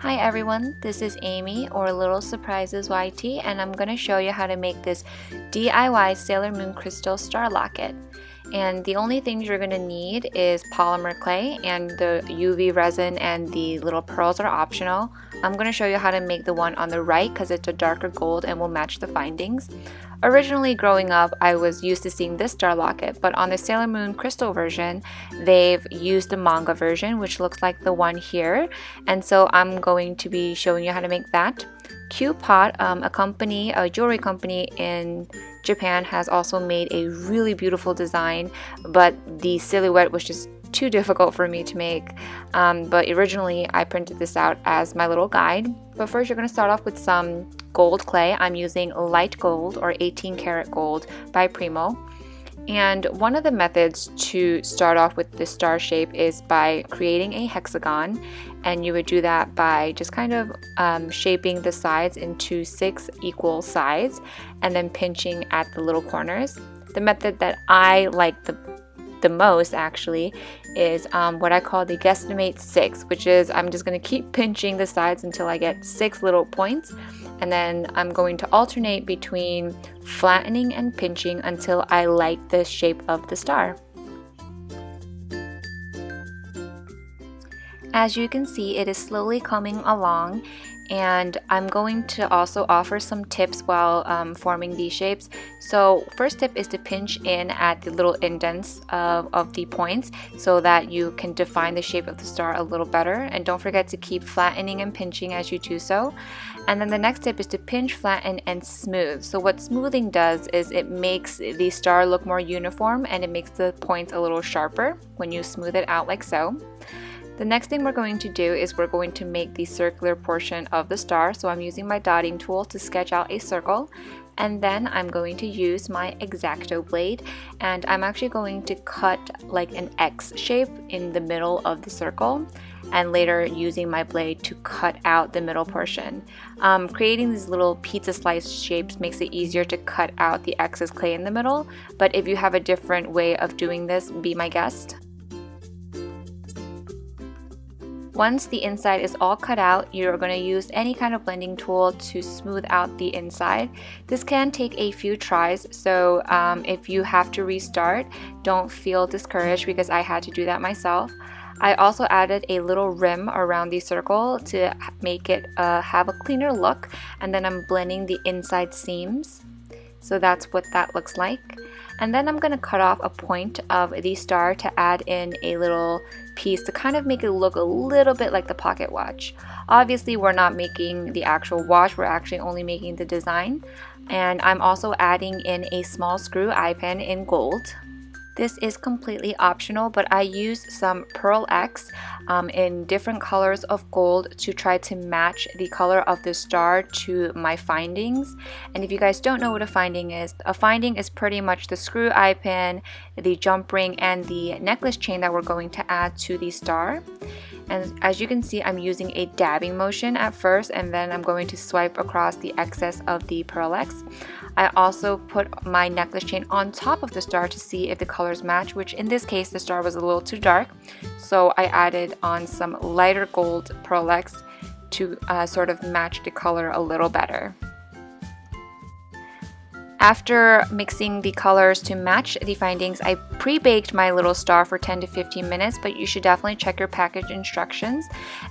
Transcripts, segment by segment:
Hi everyone, this is Amy or LittleSurprisesYT, and I'm going to show you how to make this DIY Sailor Moon Crystal Star Locket. And the only things you're going to need is polymer clay, and the UV resin and the little pearls are optional. I'm going to show you how to make the one on the right because it's a darker gold and will match the findings. Originally growing up, I was used to seeing this Star Locket, but on the Sailor Moon Crystal version, they've used the manga version, which looks like the one here. And so I'm going to be showing you how to make that. Q-Pot, a jewelry company in Japan, has also made a really beautiful design, but the silhouette was just too difficult for me to make. But originally I printed this out as my little guide. But first you're going to start off with some gold clay. I'm using light gold or 18 karat gold by Premo. And one of the methods to start off with the star shape is by creating a hexagon, and you would do that by just kind of shaping the sides into 6 equal sides and then pinching at the little corners. The method that I like the most actually is what I call the guesstimate 6, which is I'm just going to keep pinching the sides until I get 6 little points, and then I'm going to alternate between flattening and pinching until I like the shape of the star. As you can see, it is slowly coming along, and I'm going to also offer some tips while forming these shapes. So first tip is to pinch in at the little indents of the points so that you can define the shape of the star a little better, and don't forget to keep flattening and pinching as you do so. And then the next tip is to pinch, flatten, and smooth. So what smoothing does is it makes the star look more uniform, and it makes the points a little sharper when you smooth it out like so. The next thing we're going to do is we're going to make the circular portion of the star. So I'm using my dotting tool to sketch out a circle, and then I'm going to use my X-Acto blade, and I'm actually going to cut like an X shape in the middle of the circle, and later using my blade to cut out the middle portion. Creating these little pizza slice shapes makes it easier to cut out the excess clay in the middle, but if you have a different way of doing this, be my guest. Once the inside is all cut out, you're going to use any kind of blending tool to smooth out the inside. This can take a few tries, so if you have to restart, don't feel discouraged because I had to do that myself. I also added a little rim around the circle to make it have a cleaner look, and then I'm blending the inside seams. So that's what that looks like. And then I'm going to cut off a point of the star to add in a little piece to kind of make it look a little bit like the pocket watch. Obviously we're not making the actual watch, we're actually only making the design. And I'm also adding in a small screw eye pin in gold. This is completely optional, but I used some Pearl X in different colors of gold to try to match the color of the star to my findings. And if you guys don't know what a finding is pretty much the screw eye pin, the jump ring, and the necklace chain that we're going to add to the star. And as you can see, I'm using a dabbing motion at first, and then I'm going to swipe across the excess of the Pearl X. I also put my necklace chain on top of the star to see if the colors match, which in this case the star was a little too dark, so I added on some lighter gold Pearl X to sort of match the color a little better. After mixing the colors to match the findings, I pre-baked my little star for 10 to 15 minutes, but you should definitely check your package instructions.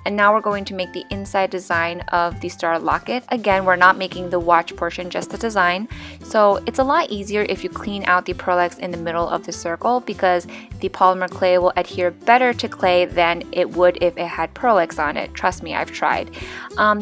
And now we're going to make the inside design of the Star Locket. Again, we're not making the watch portion, just the design. So it's a lot easier if you clean out the Pearl X in the middle of the circle, because the polymer clay will adhere better to clay than it would if it had Pearl X on it. Trust me, I've tried.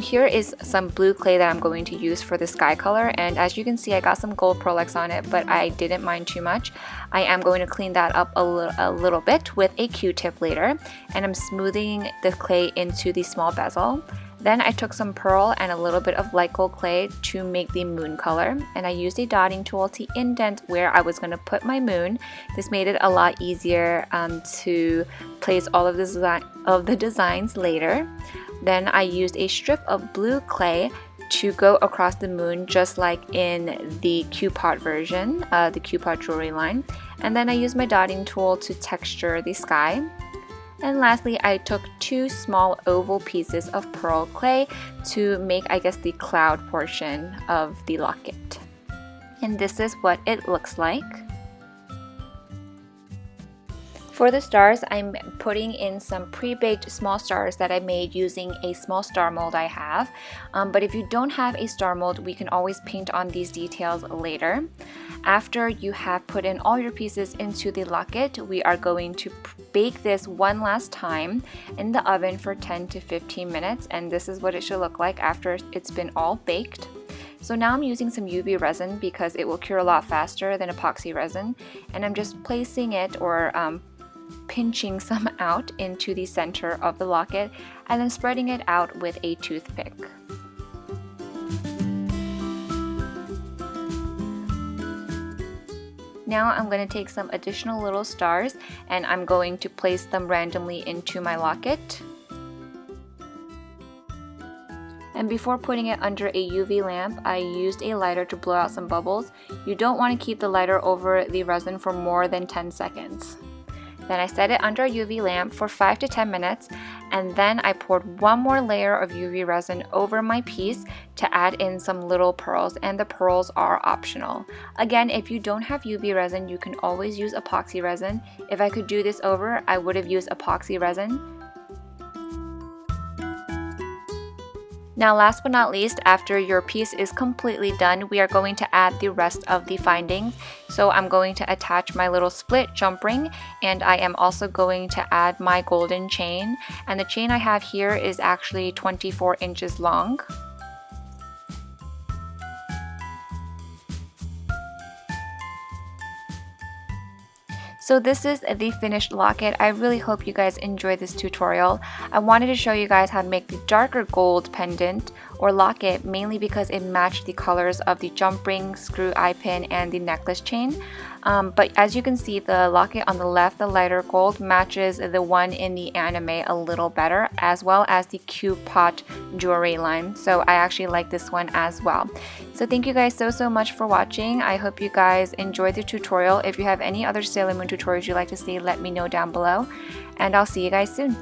Here is some blue clay that I'm going to use for the sky color, and as you can see, I got some gold Pearl X on it, but I didn't mind too much. I am going to clean that up a little bit with a Q-tip later, and I'm smoothing the clay into the small bezel. Then I took some pearl and a little bit of light gold clay to make the moon color, and I used a dotting tool to indent where I was going to put my moon. This made it a lot easier to place all of the designs later. Then I used a strip of blue clay to go across the moon, just like in the Q-Pot version, the Q-Pot jewelry line. And then I used my dotting tool to texture the sky. And lastly, I took 2 small oval pieces of pearl clay to make, I guess, the cloud portion of the locket. And this is what it looks like. For the stars, I'm putting in some pre-baked small stars that I made using a small star mold I have. But if you don't have a star mold, we can always paint on these details later. After you have put in all your pieces into the locket, we are going to bake this one last time in the oven for 10 to 15 minutes. And this is what it should look like after it's been all baked. So now I'm using some UV resin because it will cure a lot faster than epoxy resin. And I'm just placing it or pinching some out into the center of the locket and then spreading it out with a toothpick. Now I'm going to take some additional little stars and I'm going to place them randomly into my locket. And before putting it under a UV lamp, I used a lighter to blow out some bubbles. You don't want to keep the lighter over the resin for more than 10 seconds. Then I set it under a UV lamp for 5 to 10 minutes, and then I poured one more layer of UV resin over my piece to add in some little pearls, and the pearls are optional. Again, if you don't have UV resin, you can always use epoxy resin. If I could do this over, I would have used epoxy resin. Now last but not least, after your piece is completely done, we are going to add the rest of the findings. So I'm going to attach my little split jump ring, and I am also going to add my golden chain. And the chain I have here is actually 24 inches long. So this is the finished locket. I really hope you guys enjoyed this tutorial. I wanted to show you guys how to make the darker gold pendant or locket, mainly because it matched the colors of the jump ring, screw eye pin, and the necklace chain. But as you can see, the locket on the left, the lighter gold, matches the one in the anime a little better, as well as the cute pot jewelry line. So I actually like this one as well. So thank you guys so much for watching. I hope you guys enjoyed the tutorial. If you have any other Sailor Moon tutorials you'd like to see, let me know down below. And I'll see you guys soon.